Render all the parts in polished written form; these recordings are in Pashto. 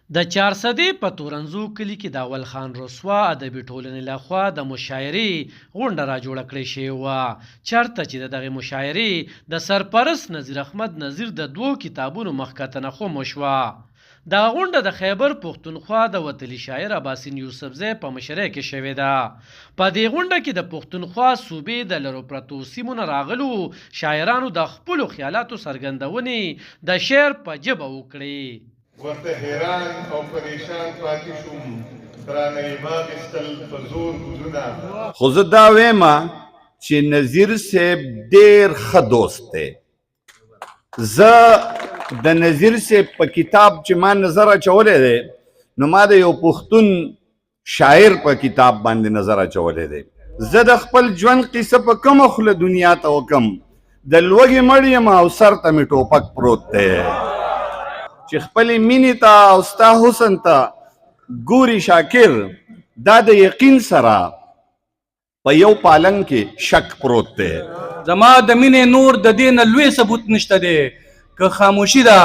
د چارسدې په تورنزو کلي کې د اول خان رسوا ادبي ټولنې لخوا د مشاعرې غونډه راجوړه کړې شوې وه، چېرته چې د دغې مشاعرې د سرپرست نظیر احمد نظیر د 2 کتابونو مخکتنه خم وشوه. دغه غونډه د خیبر پښتونخوا د وتلي شاعر اباسین یوسفزی په مشرۍ کې شوې ده. په دې غونډه کې د پښتونخوا صوبې د لرو پرتو سیمو نه راغلو شاعرانو د خپلو خیالاتو څرګندونې د شعر په ژبه وکړې. ورته حیران او پریشان پاتې شوم، درانه یې واخیستل په زور ګوزونه. خو زه دا وایم چې نظیر صاحب ډېر ښه دوست دی. زه د نظیر صاحب په کتاب چې ما نظر اچولی دی نو ما د یو پښتون شاعر په کتاب باندې نظر اچولی دی. زه د خپل ژوند قصه په کومه خوله دنیا ته وکم، د لوږې مړ یم او سر ته مې ټوپک پروت دی. چې خپلې مینې ته او ستا حسن ته ګوري شاکر، دا د یقین سره په یو پالنګ کې شک پروت دی. زما د مینې نور د دې نه لوی ثبوت نشته دی، که خاموشي ده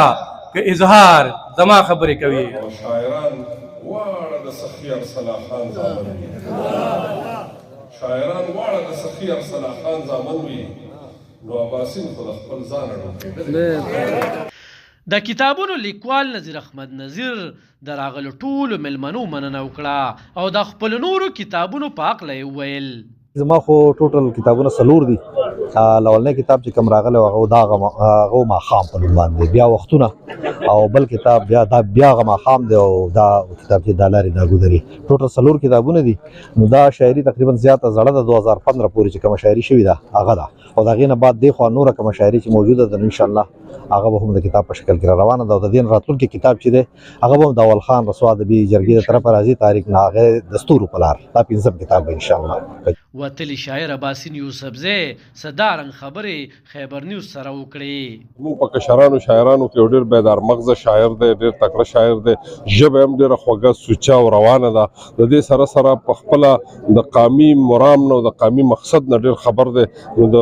که اظهار زما خبرې کوي. شاعران واړه د سخي ارسلا خان زامن وي، شاعران واړه د سخي ارسلا خان زامن وي، نو اباسین خو د خپل ځان اړوي. د کتابونو لیکوال نظیر احمد نظیر د راغلو ټولو مېلمنو مننه وکړه او د خپلو نورو کتابونو په هکله یې وویل. زما خو ټوټل کتابونه 4 دي. لومړنی کتاب چې کوم راغلی هغه د هغه ماښام په نوم باندې، بیا وختونه، او بل کتاب بیا هغه ماښام دی، او دا کتاب چې دا لارې دا ګودري. ټوټل 4 کتابونه دي. نو دا شاعري تقریبا زیاته زړه ده، 2015 پورې چې کومه شاعري شوې ده هغه ده، او د هغې نه بعد دی خوا نوره کومه شاعري چې موجوده ده نو انشاءالله هغه به هم د کتاب په شکل کې را روانه ده. او د دې نه راتلونکی کتاب چې دی هغه به هم د اول خان رسوا ادبي جرګې د طرفه راځي، تاریخ نه هغه د ستورو په لار، دا 5م کتاب به انشاءالله. وتلي شاعر اباسین یوسفزی صدارنګ خبرې خیبر نیوز سره وکړې. موږ په کشرانو شاعرانو کې ډېر بیدار مغزه شاعر دی، ډېر تکړه شاعر دی، ژبه هم ډېره خوږه سوچه او روانه ده. د دې سره سره په خپله د قامي مرام نه او د قامي مقصد نه ډېر خبر دی. نو د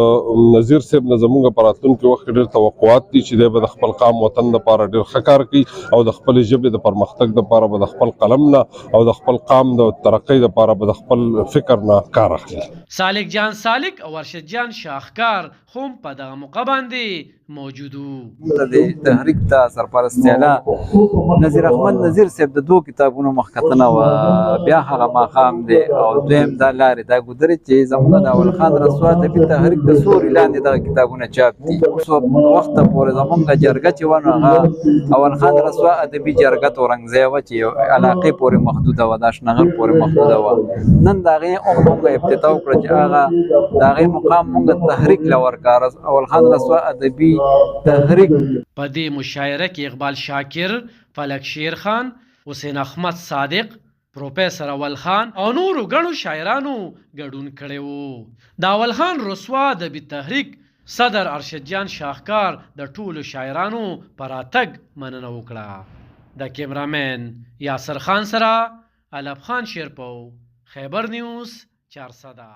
نظیر صاحب نه زموږ په راتلونکي وخت کې ډېر توقعات دي چې دی به د خپل قام وطن دپاره ډېر ښه کار کوي، او د خپلې ژبې د پرمختګ دپاره به د خپل قلم نه او د خپل قام د ترقۍ دپاره به د خپل فکر نه کار اخلي. سالک جان سالک او ارشد جان شاهکار هم په دغه موقع باندې موجود وو. د تحریک ته سرپرست اعلی نظیر احمد نظیر صاحب د 2 کتابونو مخکتنه و، بیا هغه ماښام دی، او دویم دا لارې دا ګودرې چې زموږ د اول خان رسوا ادبي تحریک د سوري لاندې دغه کتابونه چاپ دي. اوس وخته پورې زموږ جرګه چې وه نو هغه اول خان رسوا ادبي جرګه تورنګزی وه چې یو علاقې پورې محدوده وه، دا شنغر پورې محدوده وه. نن د هغې موږ ابتدا وکړه چې هغه د هغې مقام موږ تحریک له ورکړه، اول خان رسوا ادبي تحریک. په دې مشاعره کې اقبال شاکر، فلک شیر خان، حسین احمد صادق، پروفیسر اول خان او نورو ګڼو شاعرانو ګډون کړی وو. د اول خان رسوا ادبي تحریک صدر ارشد جان شاهکار د ټولو شاعرانو په راتګ مننه وکړه. د کیمرامین یاسر خان سره علب خان شیرپو، خیبر نیوز، چارسده.